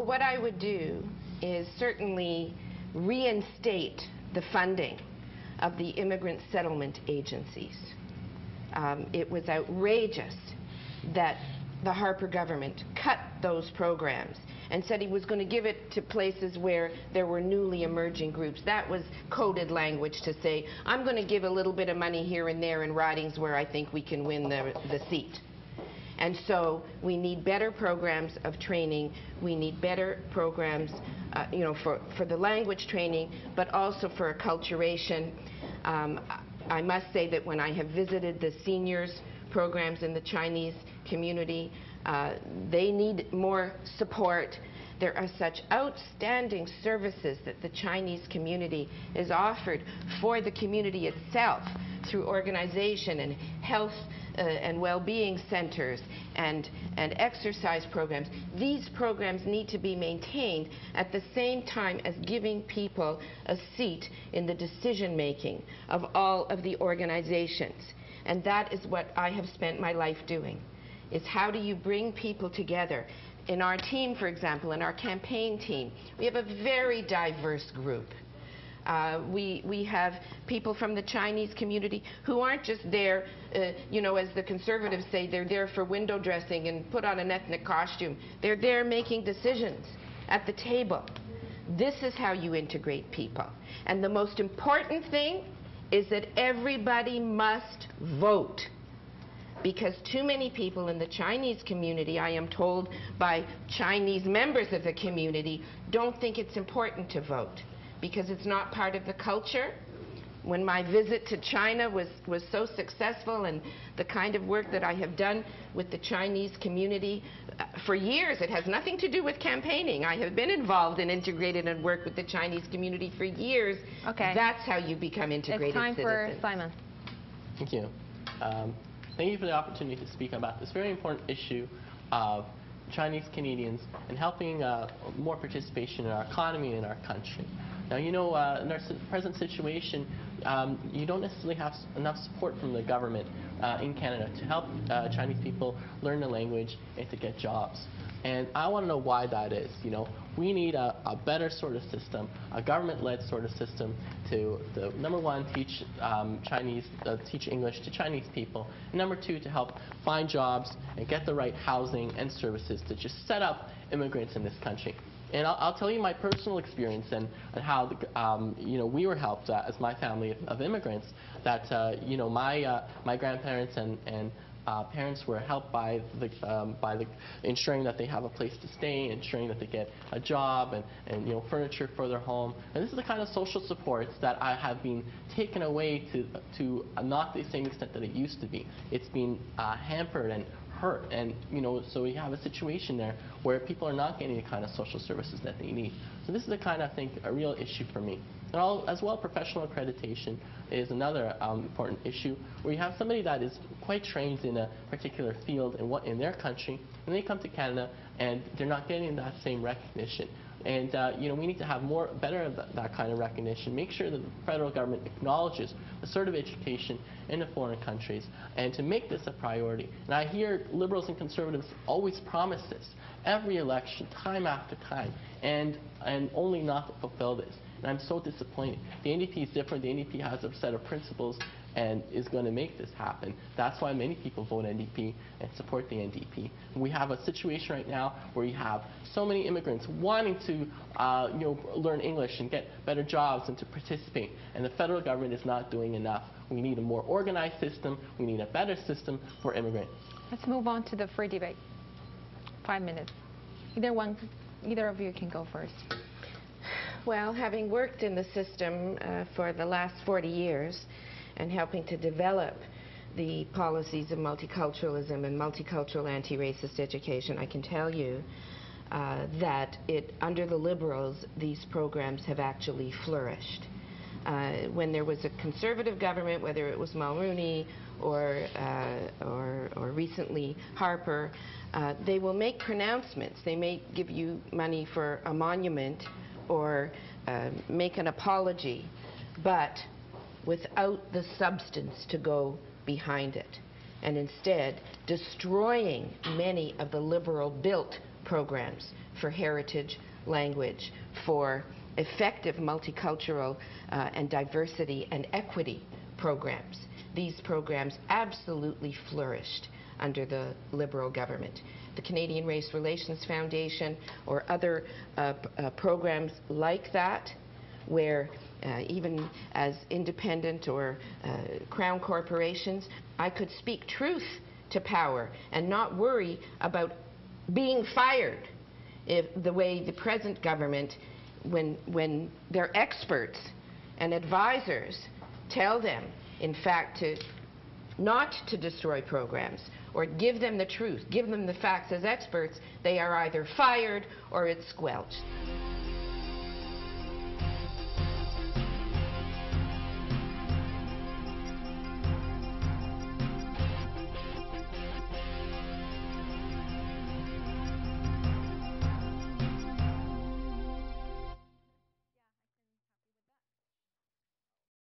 Well, what I would do is certainly reinstate the funding of the immigrant settlement agencies. It was outrageous that the Harper government cut those programs and said he was going to give it to places where there were newly emerging groups. That was coded language to say, I'm going to give a little bit of money here and there in ridings where I think we can win the seat. And so we need better programs of training. We need better programs for the language training, but also for acculturation. I must say that when I have visited the seniors programs in the Chinese community, they need more support. There are such outstanding services that the Chinese community is offered for the community itself through organization and health and well-being centers and exercise programs. These programs need to be maintained at the same time as giving people a seat in the decision-making of all of the organizations. And that is what I have spent my life doing, is how do you bring people together. In our team, for example, in our campaign team, we have a very diverse group. We have people from the Chinese community who aren't just there, as the conservatives say, they're there for window dressing and put on an ethnic costume. They're there making decisions at the table. This is how you integrate people. And the most important thing is that everybody must vote. Because too many people in the Chinese community, I am told by Chinese members of the community, don't think it's important to vote because it's not part of the culture. When my visit to China was so successful, and the kind of work that I have done with the Chinese community for years, it has nothing to do with campaigning. I have been involved in integrated and work with the Chinese community for years. Okay. That's how you become integrated citizens. It's time for Simon. Thank you. Thank you for the opportunity to speak about this very important issue of Chinese Canadians and helping more participation in our economy and in our country. Now, in our present situation, you don't necessarily have enough support from the government in Canada to help Chinese people learn the language and to get jobs. And I want to know why that is. We need a better sort of system, a government-led sort of system to, number one, teach teach English to Chinese people, and number two, to help find jobs and get the right housing and services to just set up immigrants in this country. And I'll tell you my personal experience and how we were helped as my family of immigrants. That my grandparents and parents were helped by ensuring that they have a place to stay, ensuring that they get a job and furniture for their home. And this is the kind of social supports that have been taken away to not the same extent that it used to be. It's been hampered and hurt, and so we have a situation there where people are not getting the kind of social services that they need. So this is the kind of, I think, a real issue for me. And as well, professional accreditation is another important issue, where you have somebody that is quite trained in a particular field in their country, and they come to Canada and they're not getting that same recognition. And we need to have better of that kind of recognition. Make sure that the federal government acknowledges the sort of education in the foreign countries, and to make this a priority. And I hear Liberals and Conservatives always promise this every election, time after time, and only not to fulfill this. And I'm so disappointed. The NDP is different. The NDP has a set of principles and is going to make this happen. That's why many people vote NDP and support the NDP. We have a situation right now where you have so many immigrants wanting to learn English and get better jobs and to participate, and the federal government is not doing enough. We need a more organized system. We need a better system for immigrants. Let's move on to the free debate. 5 minutes. Either of you can go first. Well, having worked in the system for the last 40 years and helping to develop the policies of multiculturalism and multicultural anti-racist education, I can tell you that under the Liberals, these programs have actually flourished. When there was a conservative government, whether it was Mulroney or recently Harper, they will make pronouncements. They may give you money for a monument or make an apology, but without the substance to go behind it, and instead destroying many of the Liberal-built programs for heritage, language, for effective multicultural and diversity and equity programs. These programs absolutely flourished under the Liberal government. The Canadian Race Relations Foundation or other programs like that, where even as independent or crown corporations, I could speak truth to power and not worry about being fired if the way the present government, when their experts and advisors tell them, in fact, not to destroy programs or give them the truth, give them the facts as experts, they are either fired or it's squelched.